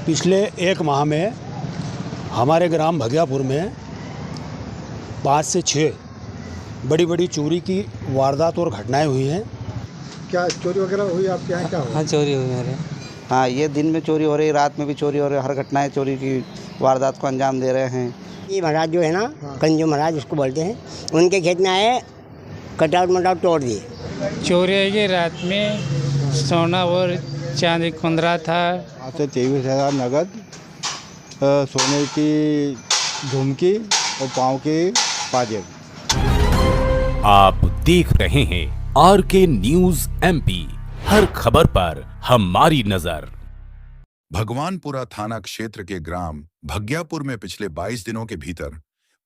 पिछले एक माह में हमारे ग्राम भगियापुर में 5 से 6 बड़ी बड़ी चोरी की वारदात और घटनाएं हुई हैं। क्या चोरी वगैरह हुई आपके यहाँ? क्या हुआ? हाँ, चोरी हुई मेरे। हाँ, ये दिन में चोरी हो रही, रात में भी चोरी हो रही, हर घटनाएं चोरी की वारदात को अंजाम दे रहे हैं। ये महाराज जो है ना, कंजू महाराज उसको बोलते हैं, उनके खेत में आए, कटाउट मटाउट तोड़ दिए। चोरी है कि रात में सोना और चांदी कुंदरा था। 23,000 नगद, सोने की झुमकी और पाँव की पाजेब। आप देख रहे हैं RK न्यूज MP, हर खबर पर हमारी नजर। भगवानपुरा थाना क्षेत्र के ग्राम भगियापुर में पिछले 22 दिनों के भीतर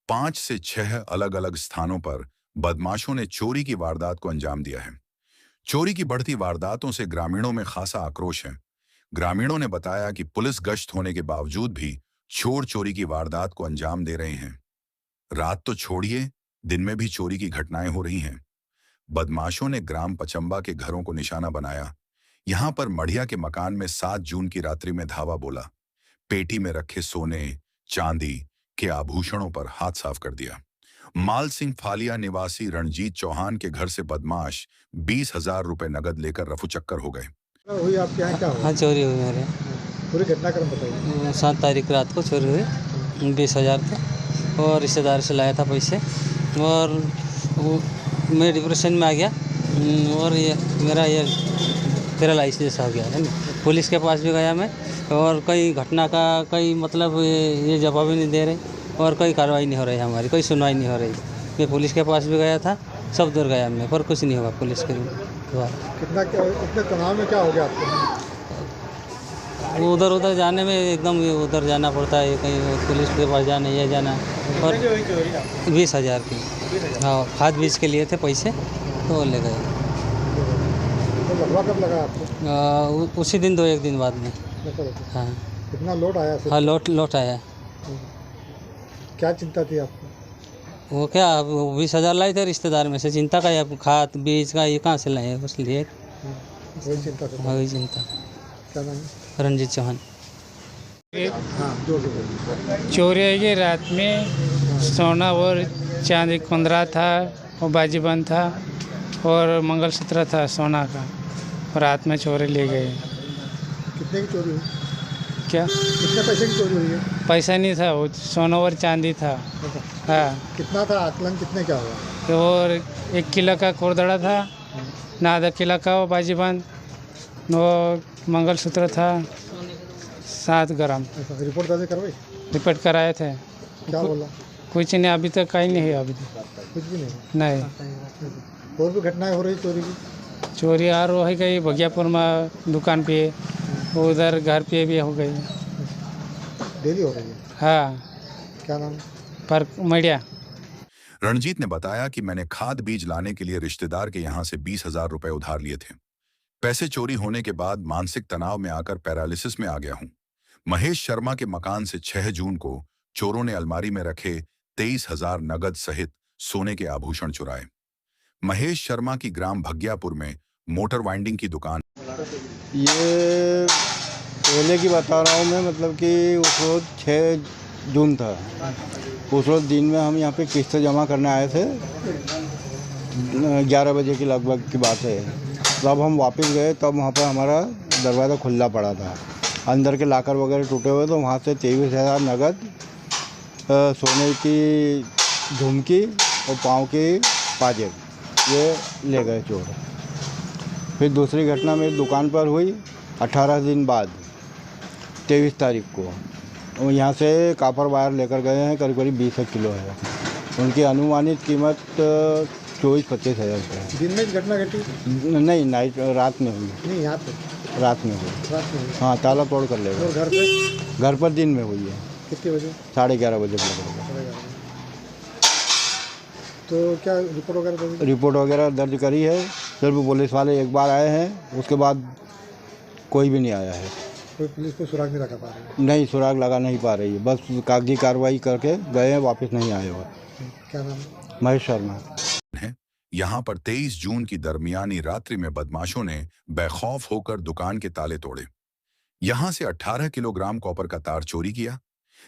5 से 6 अलग अलग स्थानों पर बदमाशों ने चोरी की वारदात को अंजाम दिया है। चोरी की बढ़ती वारदातों से ग्रामीणों में खासा आक्रोश है। ग्रामीणों ने बताया कि पुलिस गश्त होने के बावजूद भी चोर चोरी की वारदात को अंजाम दे रहे हैं। रात तो छोड़िए, दिन में भी चोरी की घटनाएं हो रही हैं। बदमाशों ने ग्राम पचम्बा के घरों को निशाना बनाया। यहां पर मढ़िया के मकान में 7 जून की रात्रि में धावा बोला। पेटी में रखे सोने चांदी के आभूषणों पर हाथ साफ कर दिया। माल सिंह फालिया निवासी रणजीत चौहान के घर से बदमाश 20,000 रुपए नगद लेकर रफू चक्कर हो गए। हुई आपके यहाँ? क्या हुआ? हाँ, चोरी हुई मेरे। पूरी घटनाक्रम बताइए। 7 तारीख रात को चोरी हुई, 20,000 थे और रिश्तेदार से लाया था पैसे, और मैं डिप्रेशन में आ गया और ये मेरा ये पैरालाइसिस जैसा हो गया है ना। पुलिस के पास भी गया मैं, और कई घटना का कई मतलब ये जवाब ही नहीं दे रहे और कोई कार्रवाई नहीं हो रही हमारी, कोई सुनवाई नहीं हो रही। मैं पुलिस के पास भी गया था, सब दूर गया मैं, पर कुछ नहीं होगा पुलिस के द्वारा। इतने तनाव में क्या हो गया आपको? उधर जाने में एकदम उधर जाना पड़ता है, कहीं पुलिस के पास जाना, ये जाना। और 20,000 की, हाँ, खाद बीज के लिए थे पैसे, तो ले गए। तो लफड़ा कब लगा आपको? उसी दिन 2-1 दिन बाद में। हाँ। कितना लोट आया? हाँ, लोट आया। क्या चिंता थी आपको? वो क्या 20,000 लाए थे रिश्तेदार में से, चिंता का, या खाद बीज का ये कहाँ से लाए, इसलिए वही चिंता थी। वही चिंता। क्या नाम है? रणजीत चौहान। हाँ, जोर से बोलिए। चोरी है कि रात में सोना और चांदी कुंदरा था और बाजीबंद था और मंगलसूत्र था सोना का, और रात में चोरी ले गए। कितने की चोरी हुई? क्या कितने पैसे की चोरी हुई है? पैसा नहीं था, वो सोना और चांदी था। हाँ, कितना था आकलन? कितने क्या हुआ? तो और 1 किलो का खुरदड़ा था ना, आधा किलो का वो बाजीबंद, वो मंगलसूत्र था 7 ग्राम। रिपोर्ट दर्ज करवाई? रिपोर्ट कराए थे। क्या बोला? कुछ नहीं, अभी तक कहीं नहीं है, अभी तक कुछ भी नहीं। नहीं। और भी घटनाएं हो रही चोरी की? चोरी और हो गई भगियापुर में दुकान पे, उधर घर पे भी हो गई। डेली हो रही है? हाँ। क्या नाम? पर मढ़िया। रणजीत ने बताया कि मैंने खाद बीज लाने के लिए रिश्तेदार के यहाँ से 20,000 रुपए उधार लिए थे। पैसे चोरी होने के बाद मानसिक तनाव में आकर पैरालिसिस में आ गया हूँ। महेश शर्मा के मकान से 6 जून को चोरों ने अलमारी में रखे 23,000 नगद सहित सोने के आभूषण चुराए। महेश शर्मा की ग्राम भगियापुर में मोटर वाइंडिंग की दुकान। ये पहले की बता रहा हूँ मैं, मतलब कि उस रोज 6 जून था। उस रोज दिन में हम यहाँ पे किस्त जमा करने आए थे, 11 बजे की लगभग की बात है। जब हम वापस गए तब वहाँ पर हमारा दरवाज़ा खुला पड़ा था, अंदर के लाकर वगैरह टूटे हुए, तो वहाँ से 23,000 नगद, सोने की झुमकी और पाँव की पाजेब, ये ले गए चोर। फिर दूसरी घटना मेरी दुकान पर हुई 18 दिन बाद, 23 तारीख को। वो यहाँ से कापर वायर लेकर गए हैं, करीब करीब 20 किलो है। उनकी अनुमानित कीमत 24-25 हज़ार रुपये। दिन में घटना घटी? नहीं, नाइट, रात में हुई। नहीं, यहाँ पे रात में हुई। रात में हुई? हाँ, ताला तोड़ कर ले गए। और घर पे? घर पर दिन में हुई है। कितने बजे? 11:30 बजे पकड़। तो क्या रिपोर्ट वगैरह? रिपोर्ट वगैरह दर्ज करी है। सिर्फ पुलिस वाले एक बार आए हैं, उसके बाद कोई भी नहीं आया है। कोई पुलिस को सुराग नहीं लगा पा रही? नहीं, सुराग लगा नहीं पा रही है, बस कागजी कार्रवाई करके गए हैं, वापस नहीं आए हुए। क्या नाम? महेश शर्मा। यहाँ पर 23 जून की दरमियानी रात्रि में बदमाशों ने बेखौफ होकर दुकान के ताले तोड़े। यहां से 18 किलोग्राम कॉपर का तार चोरी किया,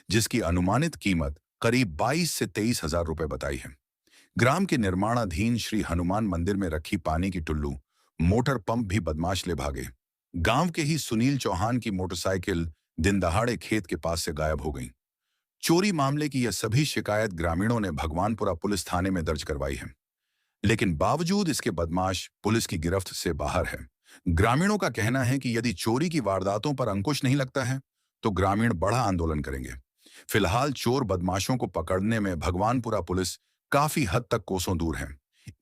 जिसकी अनुमानित कीमत करीब 22 से 23 हजार रुपए बताई है। ग्राम के निर्माणाधीन श्री हनुमान मंदिर में रखी पानी की टुल्लू, मोटर पंप भी बदमाश ले भागे। गांव के ही सुनील चौहान की मोटरसाइकिल दिन दहाड़े खेत के पास से गायब हो गई। चोरी मामले की यह सभी शिकायत ग्रामीणों ने भगवानपुरा पुलिस थाने में दर्ज करवाई है, लेकिन बावजूद इसके बदमाश पुलिस की गिरफ्त से बाहर है। ग्रामीणों का कहना है कि यदि चोरी की वारदातों पर अंकुश नहीं लगता है तो ग्रामीण बड़ा आंदोलन करेंगे। फिलहाल चोर बदमाशों को पकड़ने में भगवानपुरा पुलिस काफी हद तक कोसों दूर है।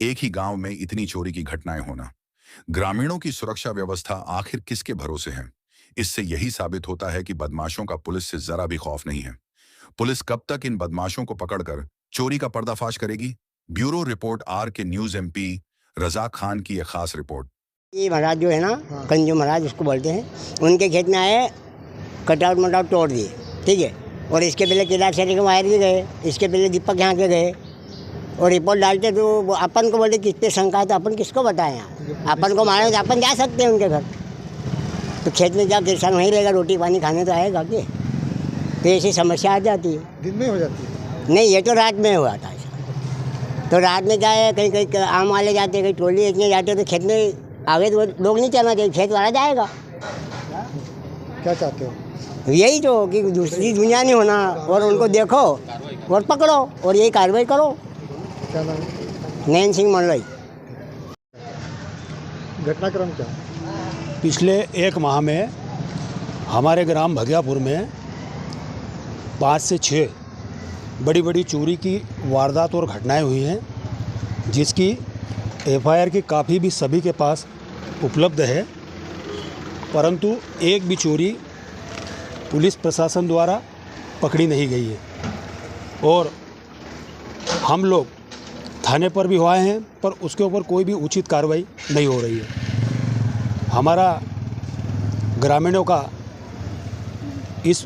एक ही गांव में इतनी चोरी की घटनाएं होना, ग्रामीणों की सुरक्षा व्यवस्था आखिर किसके भरोसे है? इससे यही साबित होता है कि बदमाशों का पुलिस से जरा भी खौफ नहीं है। पुलिस कब तक इन बदमाशों को पकड़कर चोरी का पर्दाफाश करेगी? Bureau report RK news MP Razak Khan की यह खास रिपोर्ट। ये महाराज जो है ना, कंजू महाराज उसको बोलते हैं, उनके खेत में आए, कटआउट मटआउट तोड़ दिए, ठीक है। और इसके पहले केदार शहरी के वायर भी गए, इसके पहले दीपक यहाँ के गए और रिपोर्ट डालते तो वो अपन को बोलते किस पे शंका है, तो अपन किसको बताएं यहाँ? अपन को मारे तो अपन जा सकते हैं उनके घर, तो खेत में जा किसान वहीं रहेगा, रोटी पानी खाने तो आएगा कि? तो ऐसी समस्या आ जाती है। दिन में हो जाती है? नहीं, ये तो रात में हुआ था ऐसा। तो रात में जाए, कहीं कहीं आम वाले जाते, कहीं टोली इतने जाते, तो खेत में आगे तो लोग नहीं चलना चाहिए, खेत वाला जाएगा। क्या चाहते हो? यही तो कि दूसरी दुनिया नहीं होना, और उनको देखो और पकड़ो और यही कार्रवाई करो। क्या नाम है? नैन सिंह मंडलई। घटनाक्रम क्या? पिछले एक माह में हमारे ग्राम भगियापुर में 5 से 6 बड़ी बड़ी चोरी की वारदात और घटनाएं हुई हैं, जिसकी FIR की काफ़ी भी सभी के पास उपलब्ध है, परंतु एक भी चोरी पुलिस प्रशासन द्वारा पकड़ी नहीं गई है। और हम लोग थाने पर भी हुए हैं, पर उसके ऊपर कोई भी उचित कार्रवाई नहीं हो रही है। हमारा ग्रामीणों का इस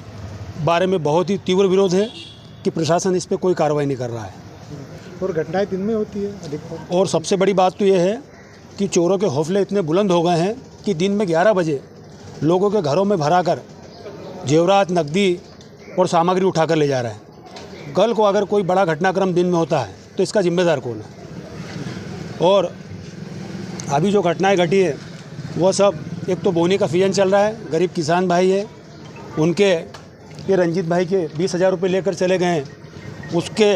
बारे में बहुत ही तीव्र विरोध है कि प्रशासन इस पर कोई कार्रवाई नहीं कर रहा है। और घटनाएं दिन में होती है अधिकतर। और सबसे बड़ी बात तो ये है कि चोरों के हौसले इतने बुलंद हो गए हैं कि दिन में 11 बजे लोगों के घरों में भरा कर जेवरात, नकदी और सामग्री उठाकर ले जा रहे हैं। कल को अगर कोई बड़ा घटनाक्रम दिन में होता है तो इसका जिम्मेदार कौन है? और अभी जो घटनाएं घटी है वो सब, एक तो बोनी का सीजन चल रहा है, गरीब किसान भाई है, उनके ये रंजीत भाई के 20,000 रुपये लेकर चले गए हैं, उसके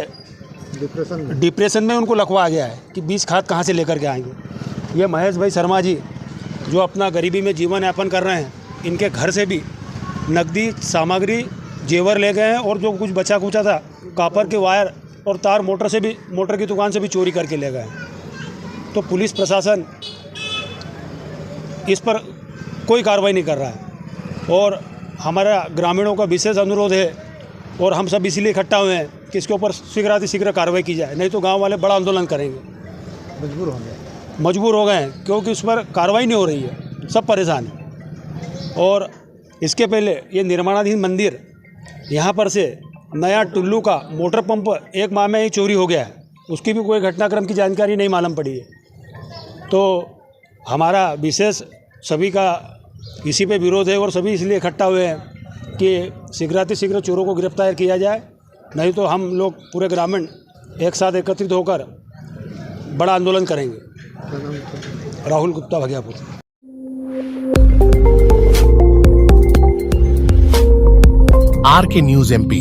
डिप्रेशन में उनको लखवा गया है कि बीज खाद कहाँ से लेकर के आएंगे। ये महेश भाई शर्मा जी जो अपना गरीबी में जीवन यापन कर रहे हैं, इनके घर से भी नकदी, सामग्री, जेवर ले गए हैं, और जो कुछ बचा कुचा था, कॉपर के वायर और तार, मोटर की दुकान से भी चोरी करके ले गए हैं। तो पुलिस प्रशासन इस पर कोई कार्रवाई नहीं कर रहा है, और हमारा ग्रामीणों का विशेष अनुरोध है, और हम सब इसीलिए इकट्ठा हुए हैं कि इसके ऊपर शीघ्र कार्रवाई की जाए, नहीं तो गांव वाले बड़ा आंदोलन करेंगे। मजबूर हो गए हैं क्योंकि उस पर कार्रवाई नहीं हो रही है, सब परेशान हैं। और इसके पहले ये निर्माणाधीन मंदिर, यहाँ पर से नया टुल्लू का मोटर पंप 1 माह में ही चोरी हो गया है, उसकी भी कोई घटनाक्रम की जानकारी नहीं मालूम पड़ी है। तो हमारा विशेष सभी का इसी पे विरोध है, और सभी इसलिए इकट्ठा हुए हैं कि शीघ्र चोरों को गिरफ्तार किया जाए, नहीं तो हम लोग पूरे ग्रामीण एक साथ एकत्रित होकर बड़ा आंदोलन करेंगे। Rahul Gupta, Bhagiyapur. RK news MP